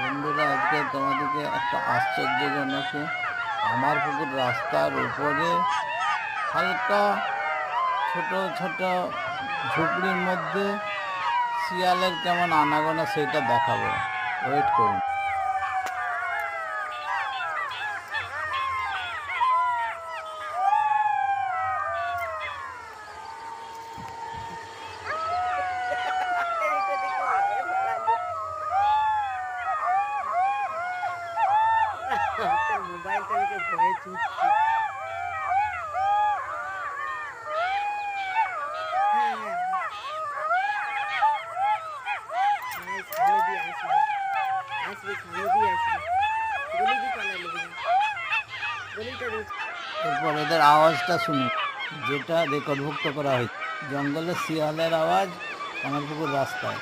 বন্ধুরা, আজকে তোমাদেরকে একটা আশ্চর্যজনক আমার পুকুর রাস্তার উপরে হালকা ছোট ছোট ঝুপড়ির মধ্যে শিয়ালের কেমন আনাগোনা সেটা দেখাবো। ওয়েট করুন। মোবাইলটা দেখে ভয়ে চুপছি। সামনে দিয়ে আসবে আসবে সামনে দিয়ে আসবে গলি দিয়ে পালালো গলিটা এরপর এদের আওয়াজটা শুনুন, যেটা রেকর্ডভুক্ত করা হয়েছে। জঙ্গলের শিয়ালের আওয়াজ আমার পুকুর রাস্তায়।